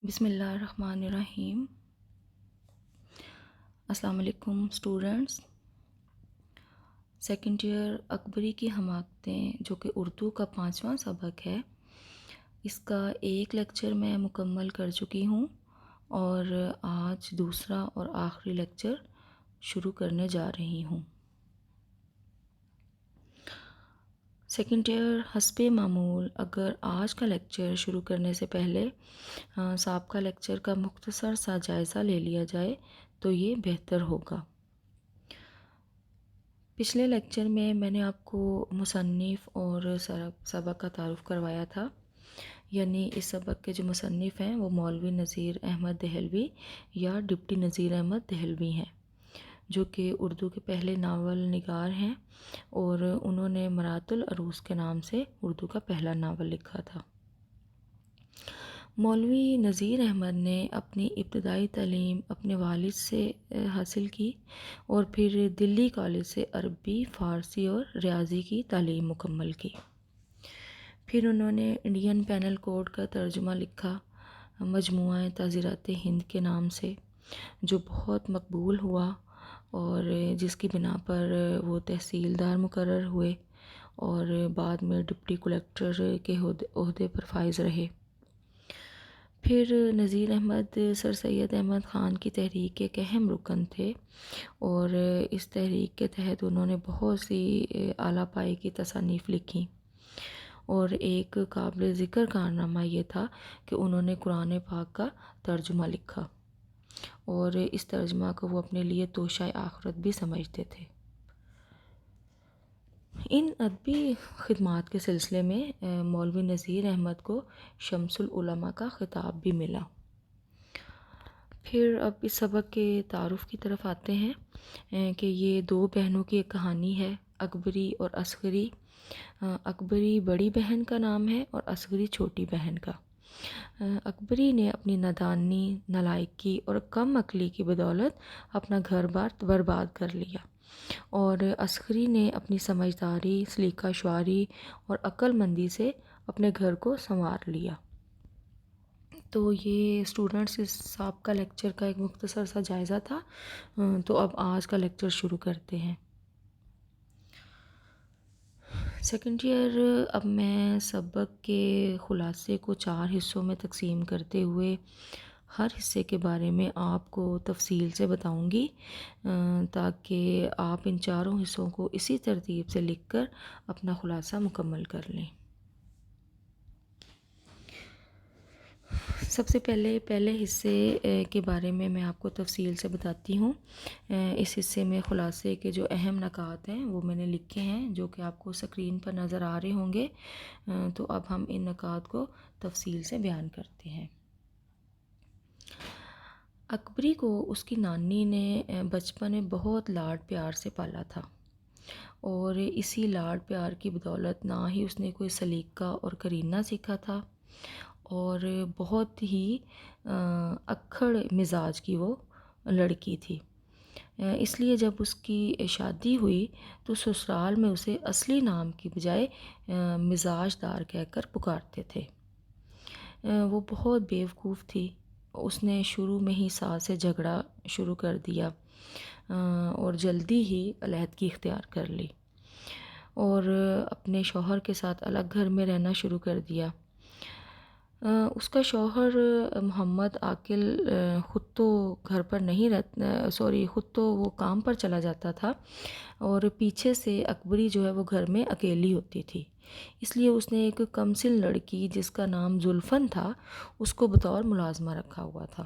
بسم اللہ الرحمن الرحیم۔ السلام علیکم اسٹوڈنٹس۔ سیکنڈ ایئر اکبری کی حماقتیں جو کہ اردو کا 5واں سبق ہے، اس کا ایک لیکچر میں مکمل کر چکی ہوں اور آج دوسرا اور آخری لیکچر شروع کرنے جا رہی ہوں۔ سیکنڈ ایئر حسب معمول اگر آج کا لیکچر شروع کرنے سے پہلے سابقہ لیکچر کا مختصر سا جائزہ لے لیا جائے تو یہ بہتر ہوگا۔ پچھلے لیکچر میں نے آپ کو مصنف اور سبق کا تعارف کروایا تھا، یعنی اس سبق کے جو مصنف ہیں وہ مولوی نذیر احمد دہلوی یا ڈپٹی نذیر احمد دہلوی ہیں، جو کہ اردو کے پہلے ناول نگار ہیں اور انہوں نے مرات العروس کے نام سے اردو کا پہلا ناول لکھا تھا۔ مولوی نذیر احمد نے اپنی ابتدائی تعلیم اپنے والد سے حاصل کی اور پھر دلی کالج سے عربی، فارسی اور ریاضی کی تعلیم مکمل کی۔ پھر انہوں نے انڈین پینل کوڈ کا ترجمہ لکھا مجموعہ تعزیرات ہند کے نام سے، جو بہت مقبول ہوا اور جس کی بنا پر وہ تحصیلدار مقرر ہوئے اور بعد میں ڈپٹی کلیکٹر کے عہدے پر فائز رہے۔ پھر نذیر احمد سر سید احمد خان کی تحریک کے ایک اہم رکن تھے اور اس تحریک کے تحت انہوں نے بہت سی اعلیٰ پائے کی تصانیف لکھیں، اور ایک قابل ذکر کارنامہ یہ تھا کہ انہوں نے قرآن پاک کا ترجمہ لکھا اور اس ترجمہ کو وہ اپنے لیے توشہ آخرت بھی سمجھتے تھے۔ ان ادبی خدمات کے سلسلے میں مولوی نذیر احمد کو شمس العلماء کا خطاب بھی ملا۔ پھر اب اس سبق کے تعارف کی طرف آتے ہیں کہ یہ دو بہنوں کی ایک کہانی ہے، اکبری اور اصغری۔ اکبری بڑی بہن کا نام ہے اور اصغری چھوٹی بہن کا۔ اکبری نے اپنی نادانی، نالائکی اور کم عقلی کی بدولت اپنا گھر بار برباد کر لیا، اور اصغری نے اپنی سمجھداری، سلیقہ شعاری اور عقل مندی سے اپنے گھر کو سنوار لیا۔ تو یہ اسٹوڈنٹس اس سابقہ لیکچر کا ایک مختصر سا جائزہ تھا، تو اب آج کا لیکچر شروع کرتے ہیں۔ سیکنڈ ایئر اب میں سبق کے خلاصے کو 4 حصوں میں تقسیم کرتے ہوئے ہر حصے کے بارے میں آپ کو تفصیل سے بتاؤں گی، تاکہ آپ ان 4 حصوں کو اسی ترتیب سے لکھ کر اپنا خلاصہ مکمل کر لیں۔ سب سے پہلے حصے کے بارے میں آپ کو تفصیل سے بتاتی ہوں۔ اس حصے میں خلاصے کے جو اہم نکات ہیں وہ میں نے لکھے ہیں، جو کہ آپ کو اسکرین پر نظر آ رہے ہوں گے۔ تو اب ہم ان نکات کو تفصیل سے بیان کرتے ہیں۔ اکبری کو اس کی نانی نے بچپن میں بہت لاڈ پیار سے پالا تھا، اور اسی لاڈ پیار کی بدولت نہ ہی اس نے کوئی سلیقہ اور کرینہ سیکھا تھا، اور بہت ہی اکھڑ مزاج کی وہ لڑکی تھی۔ اس لیے جب اس کی شادی ہوئی تو سسرال میں اسے اصلی نام کی بجائے مزاج دار کہہ کر پکارتے تھے۔ وہ بہت بیوقوف تھی، اس نے شروع میں ہی ساس سے جھگڑا شروع کر دیا اور جلدی ہی علیحدگی اختیار کر لی اور اپنے شوہر کے ساتھ الگ گھر میں رہنا شروع کر دیا۔ اس کا شوہر محمد عاقل خود تو گھر پر نہیں خود تو وہ کام پر چلا جاتا تھا، اور پیچھے سے اکبری جو ہے وہ گھر میں اکیلی ہوتی تھی، اس لیے اس نے ایک کمسن لڑکی جس کا نام زلفن تھا اس کو بطور ملازمہ رکھا ہوا تھا۔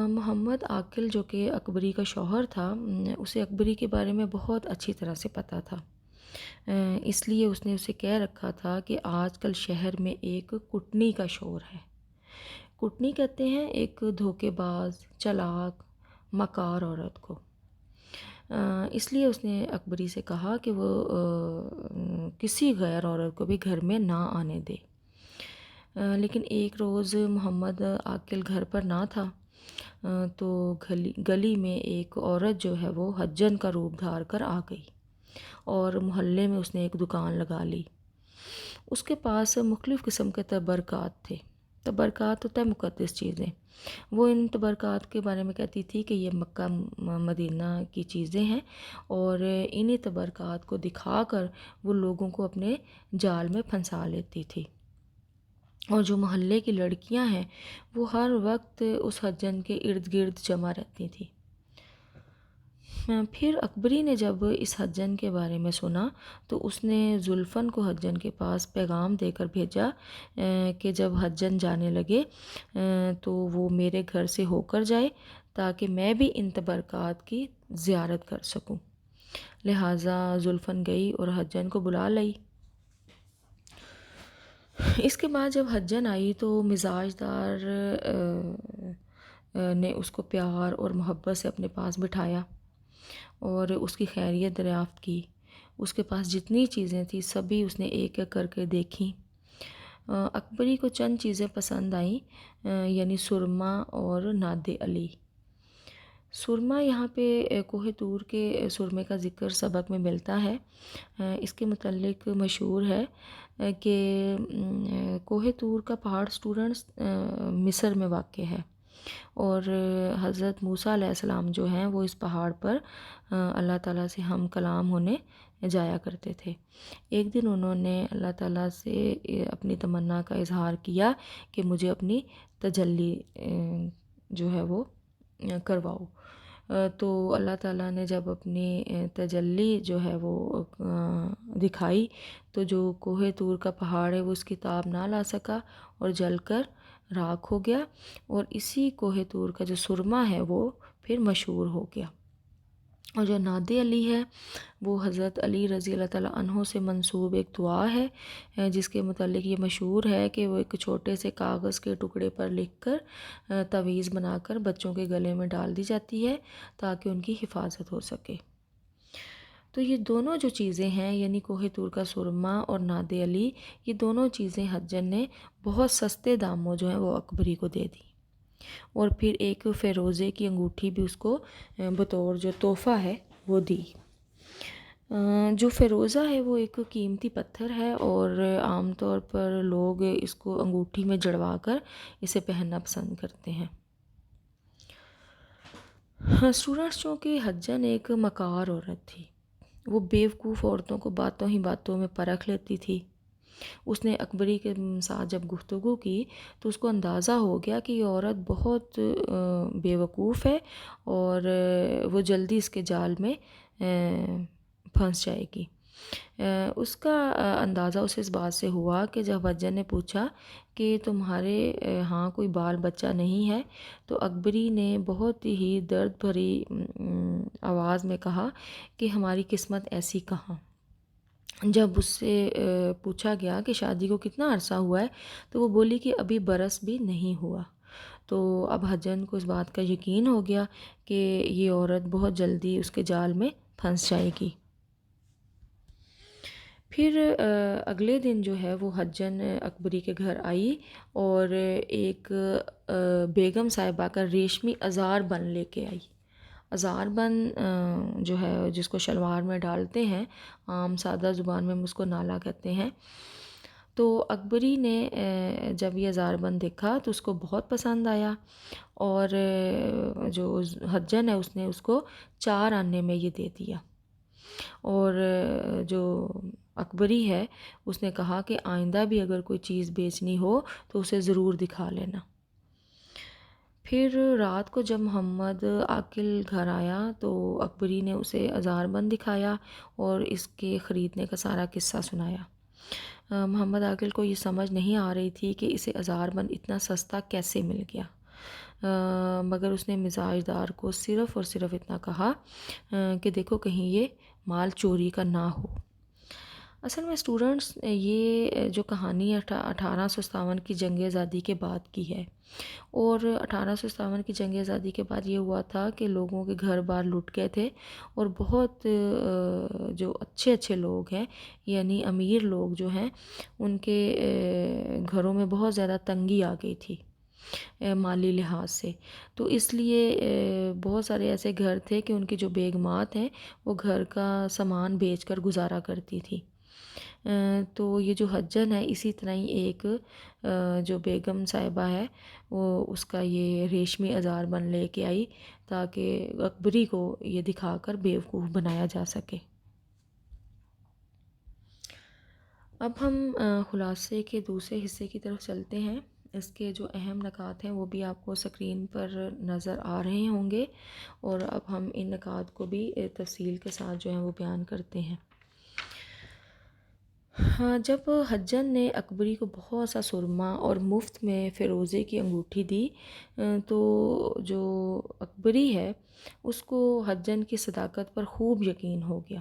محمد عاقل جو کہ اکبری کا شوہر تھا، اسے اکبری کے بارے میں بہت اچھی طرح سے پتہ تھا، اس لیے اس نے اسے کہہ رکھا تھا کہ آج کل شہر میں ایک کٹنی کا شور ہے۔ کٹنی کہتے ہیں ایک دھوکے باز، چلاک، مکار عورت کو۔ اس لیے اس نے اکبری سے کہا کہ وہ کسی غیر عورت کو بھی گھر میں نہ آنے دے۔ لیکن ایک روز محمد عاقل گھر پر نہ تھا، تو گلی میں ایک عورت جو ہے وہ حجن کا روپ دھار کر آ گئی اور محلے میں اس نے ایک دکان لگا لی۔ اس کے پاس مختلف قسم کے تبرکات تھے، تبرکات ہوتا ہے مقدس چیزیں، وہ ان تبرکات کے بارے میں کہتی تھی کہ یہ مکہ مدینہ کی چیزیں ہیں، اور انہی تبرکات کو دکھا کر وہ لوگوں کو اپنے جال میں پھنسا لیتی تھی۔ اور جو محلے کی لڑکیاں ہیں وہ ہر وقت اس حجن کے ارد گرد جمع رہتی تھیں۔ پھر اکبری نے جب اس حجن کے بارے میں سنا تو اس نے زلفن کو حجن کے پاس پیغام دے کر بھیجا کہ جب حجن جانے لگے تو وہ میرے گھر سے ہو کر جائے تاکہ میں بھی ان تبرکات کی زیارت کر سکوں۔ لہٰذا زلفن گئی اور حجن کو بلا لائی۔ اس کے بعد جب حجن آئی تو مزاج دار نے اس کو پیار اور محبت سے اپنے پاس بٹھایا اور اس کی خیریت دریافت کی۔ اس کے پاس جتنی چیزیں تھیں سبھی اس نے ایک ایک کر کے دیکھیں۔ اکبری کو چند چیزیں پسند آئیں، یعنی سرما اور ناد علی۔ سرما یہاں پہ کوہ طور کے سرمے کا ذکر سبق میں ملتا ہے۔ اس کے متعلق مشہور ہے کہ کوہ طور کا پہاڑ اسٹوڈنٹس مصر میں واقع ہے، اور حضرت موسیٰ علیہ السلام جو ہیں وہ اس پہاڑ پر اللہ تعالیٰ سے ہم کلام ہونے جایا کرتے تھے۔ ایک دن انہوں نے اللہ تعالیٰ سے اپنی تمنا کا اظہار کیا کہ مجھے اپنی تجلی جو ہے وہ کرواؤ۔ تو اللہ تعالیٰ نے جب اپنی تجلی جو ہے وہ دکھائی تو جو کوہ طور کا پہاڑ ہے وہ اس کی تاب نہ لا سکا اور جل کر راکھ ہو گیا، اور اسی کوہ طور کا جو سرما ہے وہ پھر مشہور ہو گیا۔ اور جو ناد علی ہے وہ حضرت علی رضی اللہ تعالیٰ عنہ سے منسوب ایک دعا ہے، جس کے متعلق یہ مشہور ہے کہ وہ ایک چھوٹے سے کاغذ کے ٹکڑے پر لکھ کر تعویذ بنا کر بچوں کے گلے میں ڈال دی جاتی ہے تاکہ ان کی حفاظت ہو سکے۔ تو یہ دونوں جو چیزیں ہیں یعنی کوہ طور کا سرما اور ناد علی، یہ دونوں چیزیں حجن نے بہت سستے داموں جو ہیں وہ اکبری کو دے دی، اور پھر ایک فیروزے کی انگوٹھی بھی اس کو بطور جو تحفہ ہے وہ دی۔ جو فیروزہ ہے وہ ایک قیمتی پتھر ہے، اور عام طور پر لوگ اس کو انگوٹھی میں جڑوا کر اسے پہننا پسند کرتے ہیں۔ اسٹوڈنٹس چونکہ حجن ایک مکار عورت تھی، وہ بیوقوف عورتوں کو باتوں ہی باتوں میں پرکھ لیتی تھی۔ اس نے اکبری کے ساتھ جب گفتگو کی تو اس کو اندازہ ہو گیا کہ یہ عورت بہت بیوقوف ہے اور وہ جلدی اس کے جال میں پھنس جائے گی۔ اس کا اندازہ اسے اس بات سے ہوا کہ جب حجن نے پوچھا کہ تمہارے ہاں کوئی بال بچہ نہیں ہے، تو اکبری نے بہت ہی درد بھری آواز میں کہا کہ ہماری قسمت ایسی کہاں۔ جب اس سے پوچھا گیا کہ شادی کو کتنا عرصہ ہوا ہے تو وہ بولی کہ ابھی برس بھی نہیں ہوا۔ تو اب حجن کو اس بات کا یقین ہو گیا کہ یہ عورت بہت جلدی اس کے جال میں پھنس جائے گی۔ پھر اگلے دن جو ہے وہ حجن اکبری کے گھر آئی اور ایک بیگم صاحبہ کا ریشمی ازار بن لے کے آئی۔ ازار بن جو ہے جس کو شلوار میں ڈالتے ہیں، عام سادہ زبان میں ہم اس کو نالا کہتے ہیں۔ تو اکبری نے جب یہ ازار بند دیکھا تو اس کو بہت پسند آیا، اور جو حجن ہے اس نے اس کو 4 آنے میں یہ دے دیا، اور جو اکبری ہے اس نے کہا کہ آئندہ بھی اگر کوئی چیز بیچنی ہو تو اسے ضرور دکھا لینا۔ پھر رات کو جب محمد عاقل گھر آیا تو اکبری نے اسے ازار بند دکھایا اور اس کے خریدنے کا سارا قصہ سنایا۔ محمد عاقل کو یہ سمجھ نہیں آ رہی تھی کہ اسے ازار بند اتنا سستا کیسے مل گیا، مگر اس نے مزاج دار کو صرف اور صرف اتنا کہا کہ دیکھو کہیں یہ مال چوری کا نہ ہو۔ اصل میں اسٹوڈنٹس یہ جو کہانی 1857 کی جنگ آزادی کے بعد کی ہے، اور 1857 کی جنگ آزادی کے بعد یہ ہوا تھا کہ لوگوں کے گھر بار لٹ گئے تھے، اور بہت جو اچھے اچھے لوگ ہیں یعنی امیر لوگ جو ہیں ان کے گھروں میں بہت زیادہ تنگی آ گئی تھی مالی لحاظ سے، تو اس لیے بہت سارے ایسے گھر تھے کہ ان کی جو بیگمات ہیں وہ گھر کا سامان بیچ کر گزارا کرتی تھی۔ تو یہ جو حجن ہے اسی طرح ہی ایک جو بیگم صاحبہ ہے وہ اس کا یہ ریشمی ازار بن لے کے آئی تاکہ اکبری کو یہ دکھا کر بیوقوف بنایا جا سکے۔ اب ہم خلاصے کے دوسرے حصے کی طرف چلتے ہیں۔ اس کے جو اہم نکات ہیں وہ بھی آپ کو اسکرین پر نظر آ رہے ہوں گے، اور اب ہم ان نکات کو بھی تفصیل کے ساتھ جو ہے وہ بیان کرتے ہیں۔ ہاں، جب حجن نے اکبری کو بہت سا سرما اور مفت میں فیروزے کی انگوٹھی دی تو جو اکبری ہے اس کو حجن کی صداقت پر خوب یقین ہو گیا۔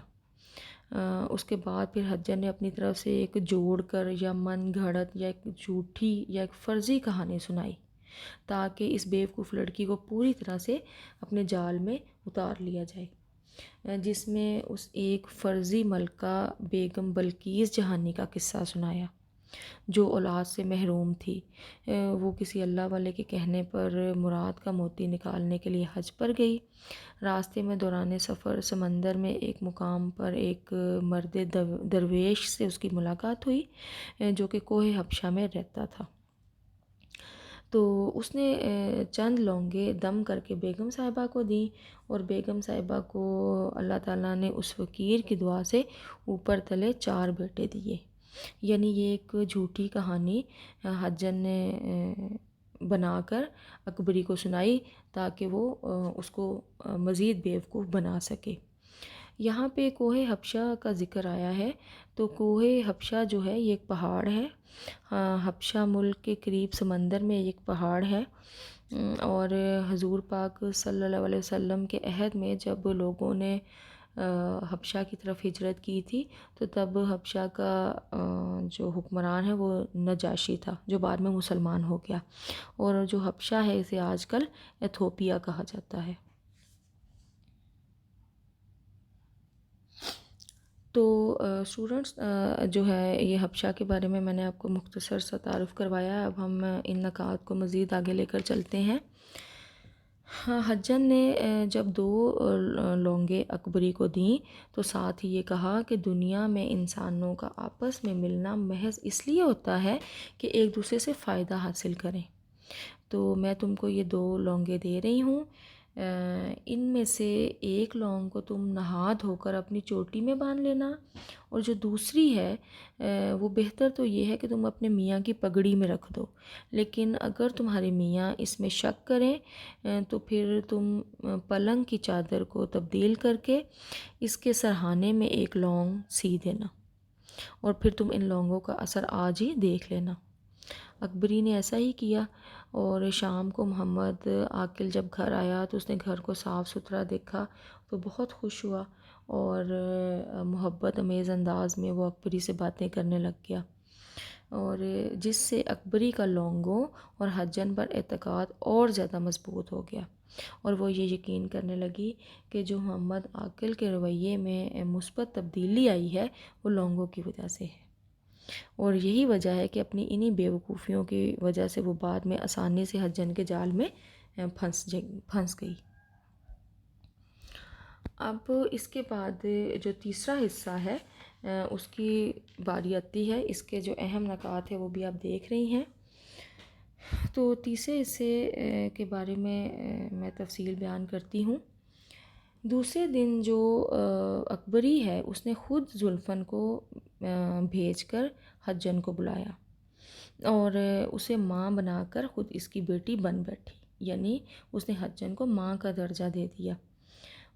اس کے بعد پھر حجن نے اپنی طرف سے ایک جوڑ کر یا من گھڑت یا ایک جھوٹی یا ایک فرضی کہانی سنائی تاکہ اس بیوقوف لڑکی کو پوری طرح سے اپنے جال میں اتار لیا جائے، جس میں اس ایک فرضی ملکہ بیگم بلقیس جہانی کا قصہ سنایا جو اولاد سے محروم تھی۔ وہ کسی اللہ والے کے کہنے پر مراد کا موتی نکالنے کے لیے حج پر گئی۔ راستے میں دوران سفر سمندر میں ایک مقام پر ایک مرد درویش سے اس کی ملاقات ہوئی جو کہ کوہ حبشہ میں رہتا تھا۔ تو اس نے چند لونگے دم کر کے بیگم صاحبہ کو دیں، اور بیگم صاحبہ کو اللہ تعالیٰ نے اس فقیر کی دعا سے اوپر تلے 4 بیٹے دیے۔ یعنی یہ ایک جھوٹی کہانی حجن نے بنا کر اکبری کو سنائی تاکہ وہ اس کو مزید بیوقوف بنا سکے۔ یہاں پہ کوہ حبشہ کا ذکر آیا ہے، تو کوہ حبشہ جو ہے یہ ایک پہاڑ ہے۔ حبشہ ملک کے قریب سمندر میں ایک پہاڑ ہے، اور حضور پاک صلی اللہ علیہ وسلم کے عہد میں جب لوگوں نے حبشہ کی طرف ہجرت کی تھی تو تب حبشہ کا جو حکمران ہے وہ نجاشی تھا جو بعد میں مسلمان ہو گیا، اور جو حبشہ ہے اسے آج کل ایتھوپیا کہا جاتا ہے۔ تو اسٹوڈنٹس جو ہے یہ حبشہ کے بارے میں نے آپ کو مختصر سا تعارف کروایا۔ اب ہم ان نکات کو مزید آگے لے کر چلتے ہیں۔ ہاں، حجن نے جب 2 لونگے اکبری کو دیں تو ساتھ ہی یہ کہا کہ دنیا میں انسانوں کا آپس میں ملنا محض اس لیے ہوتا ہے کہ ایک دوسرے سے فائدہ حاصل کریں، تو میں تم کو یہ 2 لونگے دے رہی ہوں، ان میں سے ایک لونگ کو تم نہا دھو کر اپنی چوٹی میں باندھ لینا، اور جو دوسری ہے وہ بہتر تو یہ ہے کہ تم اپنے میاں کی پگڑی میں رکھ دو، لیکن اگر تمہارے میاں اس میں شک کریں تو پھر تم پلنگ کی چادر کو تبدیل کر کے اس کے سرہانے میں ایک لونگ سی دینا، اور پھر تم ان لونگوں کا اثر آج ہی دیکھ لینا۔ اکبری نے ایسا ہی کیا، اور شام کو محمد عاقل جب گھر آیا تو اس نے گھر کو صاف ستھرا دیکھا تو بہت خوش ہوا، اور محبت امیز انداز میں وہ اکبری سے باتیں کرنے لگ گیا، اور جس سے اکبری کا لونگوں اور حجن پر اعتقاد اور زیادہ مضبوط ہو گیا، اور وہ یہ یقین کرنے لگی کہ جو محمد عاقل کے رویے میں مثبت تبدیلی آئی ہے وہ لونگوں کی وجہ سے ہے، اور یہی وجہ ہے کہ اپنی انہی بیوقوفیوں کی وجہ سے وہ بعد میں آسانی سے حجن کے جال میں پھنس گئی۔ اب اس کے بعد جو تیسرا حصہ ہے اس کی باری آتی ہے۔ اس کے جو اہم نکات ہیں وہ بھی آپ دیکھ رہی ہیں۔ تو تیسرے حصے کے بارے میں تفصیل بیان کرتی ہوں۔ دوسرے دن جو اکبری ہے اس نے خود زلفن کو بھیج کر حجن کو بلایا، اور اسے ماں بنا کر خود اس کی بیٹی بن بیٹھی، یعنی اس نے حجن کو ماں کا درجہ دے دیا،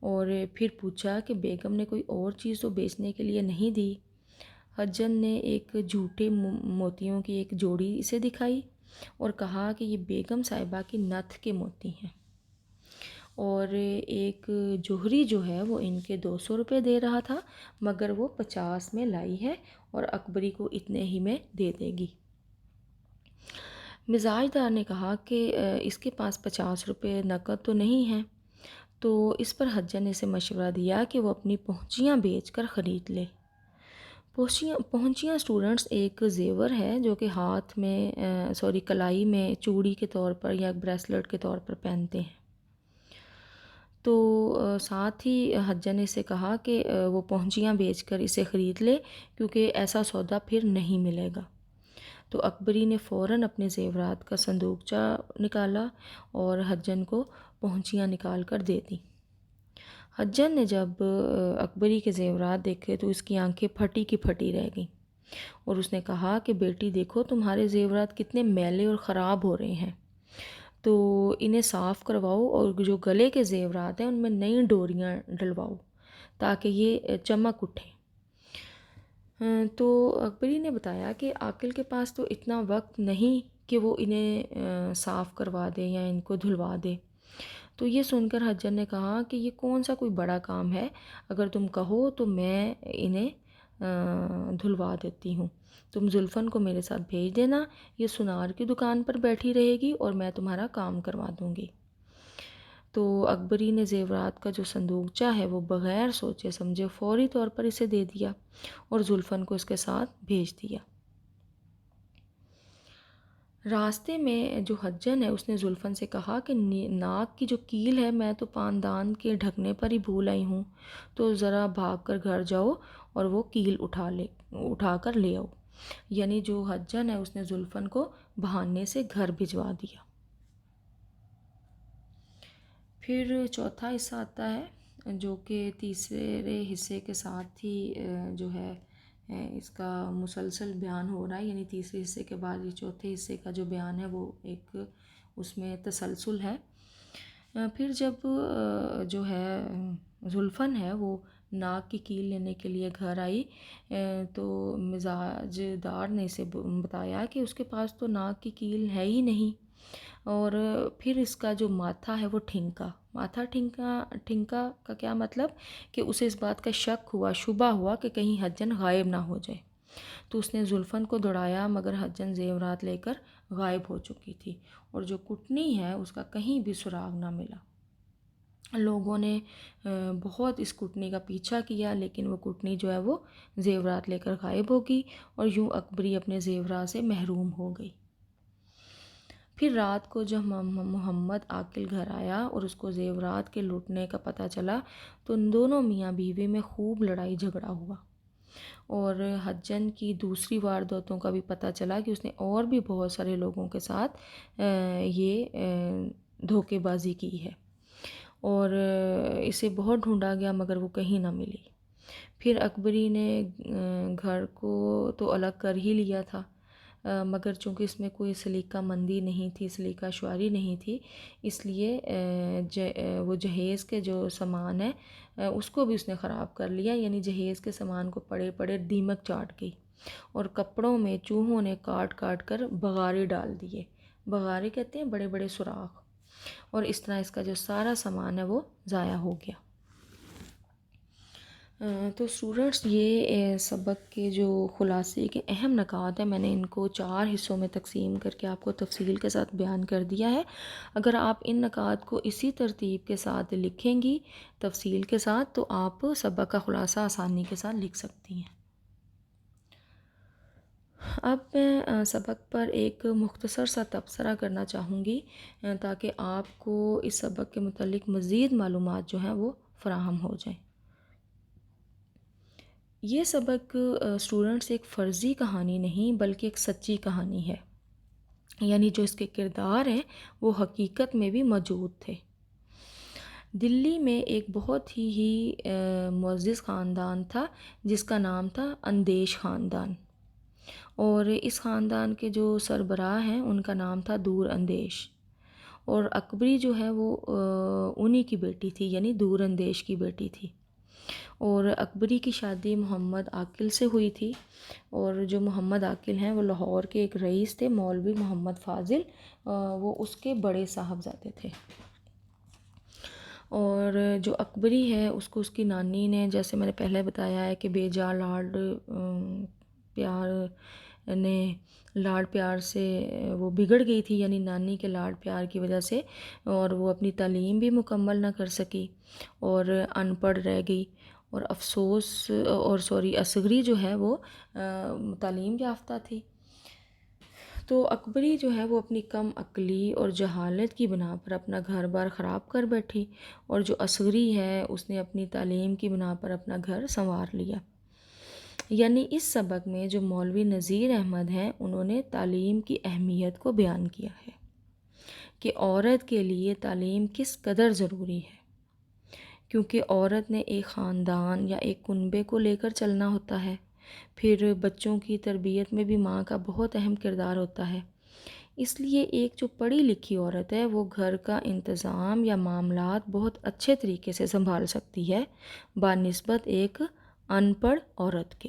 اور پھر پوچھا کہ بیگم نے کوئی اور چیز تو بیچنے کے لیے نہیں دی۔ حجن نے ایک جھوٹے موتیوں کی ایک جوڑی اسے دکھائی اور کہا کہ یہ بیگم صاحبہ کی نتھ کے موتی ہیں، اور ایک جوہری جو ہے وہ ان کے 200 روپے دے رہا تھا، مگر وہ 50 میں لائی ہے اور اکبری کو اتنے ہی میں دے دے گی۔ مزاج دار نے کہا کہ اس کے پاس 50 روپے نقد تو نہیں ہیں، تو اس پر حجن نے اسے مشورہ دیا کہ وہ اپنی پہنچیاں بیچ کر خرید لے۔ پہنچیاں اسٹوڈنٹس ایک زیور ہے جو کہ ہاتھ میں کلائی میں چوڑی کے طور پر یا بریسلٹ کے طور پر پہنتے ہیں۔ تو ساتھ ہی حجہ نے اسے کہا کہ وہ پہنچیاں بیچ کر اسے خرید لے، کیونکہ ایسا سودا پھر نہیں ملے گا۔ تو اکبری نے فوراً اپنے زیورات کا صندوقچہ نکالا اور حجن کو پہنچیاں نکال کر دے دیں۔ حجن نے جب اکبری کے زیورات دیکھے تو اس کی آنکھیں پھٹی کی پھٹی رہ گئیں، اور اس نے کہا کہ بیٹی دیکھو تمہارے زیورات کتنے میلے اور خراب ہو رہے ہیں، تو انہیں صاف کرواؤ اور جو گلے کے زیورات ہیں ان میں نئی ڈوریاں ڈلواؤ تاکہ یہ چمک اٹھیں۔ تو اکبری نے بتایا کہ عاقل کے پاس تو اتنا وقت نہیں کہ وہ انہیں صاف کروا دے یا ان کو دھلوا دے۔ تو یہ سن کر حجر نے کہا کہ یہ کون سا کوئی بڑا کام ہے، اگر تم کہو تو میں انہیں دھلوا دیتی ہوں۔ تم زلفن کو میرے ساتھ بھیج دینا، یہ سنار کی دکان پر بیٹھی رہے گی اور میں تمہارا کام کروا دوں گی۔ تو اکبری نے زیورات کا جو صندوقچہ ہے وہ بغیر سوچے سمجھے فوری طور پر اسے دے دیا اور زلفن کو اس کے ساتھ بھیج دیا۔ راستے میں جو حجن ہے اس نے زلفن سے کہا کہ ناک کی جو کیل ہے میں تو پاندان کے ڈھکنے پر ہی بھول آئی ہوں، تو ذرا بھاگ کر گھر جاؤ اور وہ کیل اٹھا کر لے آؤ۔ یعنی جو حجن ہے اس نے زلفن کو بہانے سے گھر بھجوا دیا۔ پھر چوتھا حصہ آتا ہے جو کہ تیسرے حصے کے ساتھ ہی جو ہے اس کا مسلسل بیان ہو رہا ہے، یعنی تیسرے حصے کے بعد یہ چوتھے حصے کا جو بیان ہے وہ ایک اس میں تسلسل ہے۔ پھر جب جو ہے زلفن ہے وہ ناک کی کیل لینے کے لیے گھر آئی تو مزاج دار نے اسے بتایا کہ اس کے پاس تو ناک کی کیل ہے ہی نہیں، اور پھر اس کا جو ماتھا ہے وہ ٹھنکا۔ ماتھا ٹھنکا کا کیا مطلب کہ اسے اس بات کا شک ہوا، شبہ ہوا کہ کہیں حجن غائب نہ ہو جائے۔ تو اس نے زلفن کو دوڑایا مگر حجن زیورات لے کر غائب ہو چکی تھی، اور جو کٹنی ہے اس کا کہیں بھی سراغ نہ ملا۔ لوگوں نے بہت اس کٹنی کا پیچھا کیا، لیکن وہ کٹنی جو ہے وہ زیورات لے کر غائب ہو گئی، اور یوں اکبری اپنے زیورات سے محروم ہو گئی۔ پھر رات کو جب محمد عاقل گھر آیا اور اس کو زیورات کے لوٹنے کا پتہ چلا تو ان دونوں میاں بیوی میں خوب لڑائی جھگڑا ہوا، اور حجن کی دوسری وارداتوں کا بھی پتہ چلا کہ اس نے اور بھی بہت سارے لوگوں کے ساتھ یہ دھوکے بازی کی ہے، اور اسے بہت ڈھونڈا گیا مگر وہ کہیں نہ ملی۔ پھر اکبری نے گھر کو تو الگ کر ہی لیا تھا، مگر چونکہ اس میں کوئی سلیقہ مندی نہیں تھی، سلیقہ شعاری نہیں تھی، اس لیے وہ جہیز کے جو سامان ہے اس کو بھی اس نے خراب کر لیا، یعنی جہیز کے سامان کو پڑے پڑے دیمک چاٹ گئی، اور کپڑوں میں چوہوں نے کاٹ کاٹ کر بغارے ڈال دیے۔ بغارے کہتے ہیں بڑے بڑے سوراخ، اور اس طرح اس کا جو سارا سامان ہے وہ ضائع ہو گیا۔ تو اسٹوڈنٹس یہ سبق کے جو خلاصے کے اہم نکات ہیں میں نے ان کو 4 حصوں میں تقسیم کر کے آپ کو تفصیل کے ساتھ بیان کر دیا ہے۔ اگر آپ ان نکات کو اسی ترتیب کے ساتھ لکھیں گی تفصیل کے ساتھ تو آپ سبق کا خلاصہ آسانی کے ساتھ لکھ سکتی ہیں۔ اب میں سبق پر ایک مختصر سا تبصرہ کرنا چاہوں گی تاکہ آپ کو اس سبق کے متعلق مزید معلومات جو ہیں وہ فراہم ہو جائیں۔ یہ سبق اسٹوڈنٹس ایک فرضی کہانی نہیں بلکہ ایک سچی کہانی ہے، یعنی جو اس کے کردار ہیں وہ حقیقت میں بھی موجود تھے۔ دلی میں ایک بہت ہی معزز خاندان تھا جس کا نام تھا اندیش خاندان، اور اس خاندان کے جو سربراہ ہیں ان کا نام تھا دور اندیش، اور اکبری جو ہے وہ انہی کی بیٹی تھی، یعنی دور اندیش کی بیٹی تھی، اور اکبری کی شادی محمد عاقل سے ہوئی تھی، اور جو محمد عاقل ہیں وہ لاہور کے ایک رئیس تھے مولوی محمد فاضل، وہ اس کے بڑے صاحبزادے تھے۔ اور جو اکبری ہے اس کو اس کی نانی نے، جیسے میں نے پہلے بتایا ہے کہ بے جا لاڈ پیار نے لاڈ پیار سے وہ بگڑ گئی تھی، یعنی نانی کے لاڈ پیار کی وجہ سے، اور وہ اپنی تعلیم بھی مکمل نہ کر سکی اور ان پڑھ رہ گئی، اور اصغری جو ہے وہ تعلیم یافتہ تھی۔ تو اکبری جو ہے وہ اپنی کم عقلی اور جہالت کی بنا پر اپنا گھر بار خراب کر بیٹھی، اور جو اصغری ہے اس نے اپنی تعلیم کی بنا پر اپنا گھر سنوار لیا۔ یعنی اس سبق میں جو مولوی نذیر احمد ہیں انہوں نے تعلیم کی اہمیت کو بیان کیا ہے کہ عورت کے لیے تعلیم کس قدر ضروری ہے، کیونکہ عورت نے ایک خاندان یا ایک کنبے کو لے کر چلنا ہوتا ہے۔ پھر بچوں کی تربیت میں بھی ماں کا بہت اہم کردار ہوتا ہے۔ اس لیے ایک جو پڑھی لکھی عورت ہے وہ گھر کا انتظام یا معاملات بہت اچھے طریقے سے سنبھال سکتی ہے بنسبت ایک ان پڑھ عورت کے۔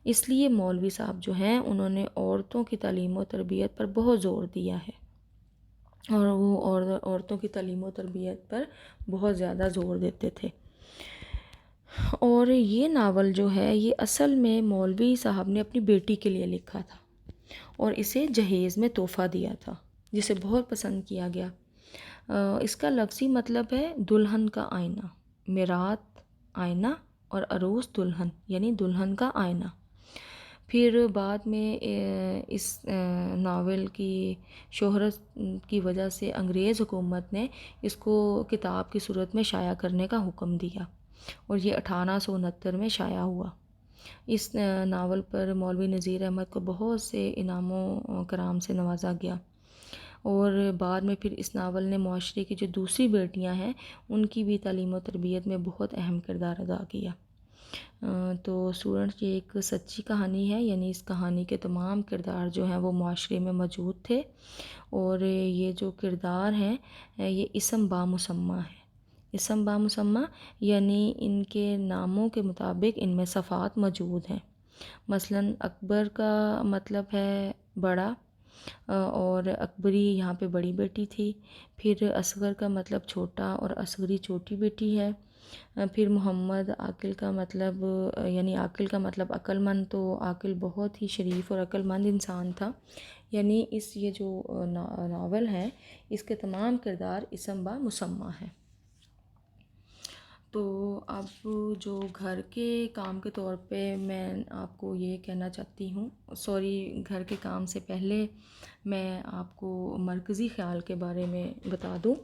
اس لیے مولوی صاحب جو ہیں انہوں نے عورتوں کی تعلیم و تربیت پر بہت زور دیا ہے، اور وہ عورتوں کی تعلیم و تربیت پر بہت زیادہ زور دیتے تھے۔ اور یہ ناول جو ہے یہ اصل میں مولوی صاحب نے اپنی بیٹی کے لیے لکھا تھا اور اسے جہیز میں تحفہ دیا تھا، جسے بہت پسند کیا گیا۔ اس کا لفظی مطلب ہے دلہن کا آئینہ، میرات آئینہ اور عروس دلہن، یعنی دلہن کا آئینہ۔ پھر بعد میں اس ناول کی شہرت کی وجہ سے انگریز حکومت نے اس کو کتاب کی صورت میں شائع کرنے کا حکم دیا، اور یہ 1869 میں شائع ہوا۔ اس ناول پر مولوی نذیر احمد کو بہت سے انعام و کرام سے نوازا گیا، اور بعد میں پھر اس ناول نے معاشرے کی جو دوسری بیٹیاں ہیں ان کی بھی تعلیم و تربیت میں بہت اہم کردار ادا کیا۔ تو اسٹوڈنٹس یہ ایک سچی کہانی ہے، یعنی اس کہانی کے تمام کردار جو ہیں وہ معاشرے میں موجود تھے، اور یہ جو کردار ہیں یہ اسم با مسمہ ہے۔ اسم با مسمہ یعنی ان کے ناموں کے مطابق ان میں صفات موجود ہیں۔ مثلا اکبر کا مطلب ہے بڑا، اور اکبری یہاں پہ بڑی بیٹی تھی۔ پھر اصغر کا مطلب چھوٹا اور اصغری چھوٹی بیٹی ہے۔ پھر محمد عاقل کا مطلب یعنی عاقل کا مطلب عقل مند، تو عاقل بہت ہی شریف اور عقل مند انسان تھا۔ یعنی یہ جو ناول ہے اس کے تمام کردار اسم با مسمہ ہیں۔ تو اب جو گھر کے کام کے طور پہ میں آپ کو یہ کہنا چاہتی ہوں، گھر کے کام سے پہلے میں آپ کو مرکزی خیال کے بارے میں بتا دوں۔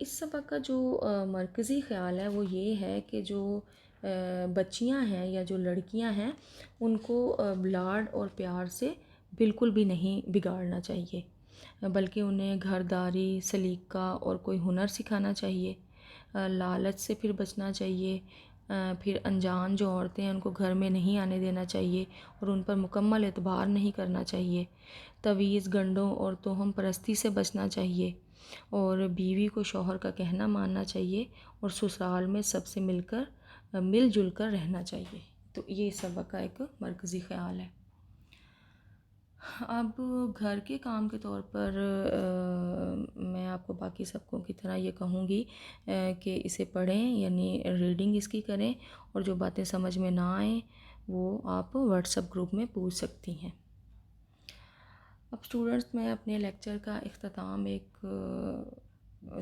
اس سبق کا جو مرکزی خیال ہے وہ یہ ہے کہ جو بچیاں ہیں یا جو لڑکیاں ہیں ان کو لاڈ اور پیار سے بالکل بھی نہیں بگاڑنا چاہیے، بلکہ انہیں گھرداری، سلیقہ اور کوئی ہنر سکھانا چاہیے۔ لالچ سے پھر بچنا چاہیے۔ پھر انجان جو عورتیں ہیں ان کو گھر میں نہیں آنے دینا چاہیے اور ان پر مکمل اعتبار نہیں کرنا چاہیے۔ تویز، گنڈوں اور توہم پرستی سے بچنا چاہیے، اور بیوی کو شوہر کا کہنا ماننا چاہیے، اور سسرال میں سب سے مل جل کر رہنا چاہیے۔ تو یہ سبق کا ایک مرکزی خیال ہے۔ اب گھر کے کام کے طور پر میں آپ کو باقی سبقوں کی طرح یہ کہوں گی کہ اسے پڑھیں، یعنی ریڈنگ اس کی کریں، اور جو باتیں سمجھ میں نہ آئیں وہ آپ واٹس ایپ گروپ میں پوچھ سکتی ہیں۔ اب اسٹوڈنٹس میں اپنے لیکچر کا اختتام ایک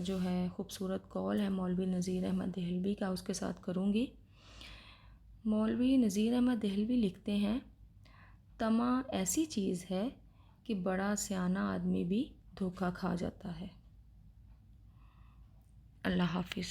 جو ہے خوبصورت قول ہے مولوی نذیر احمد دہلوی کا، اس کے ساتھ کروں گی۔ مولوی نذیر احمد دہلوی لکھتے ہیں، طمع ایسی چیز ہے کہ بڑا سیانہ آدمی بھی دھوکہ کھا جاتا ہے۔ اللہ حافظ۔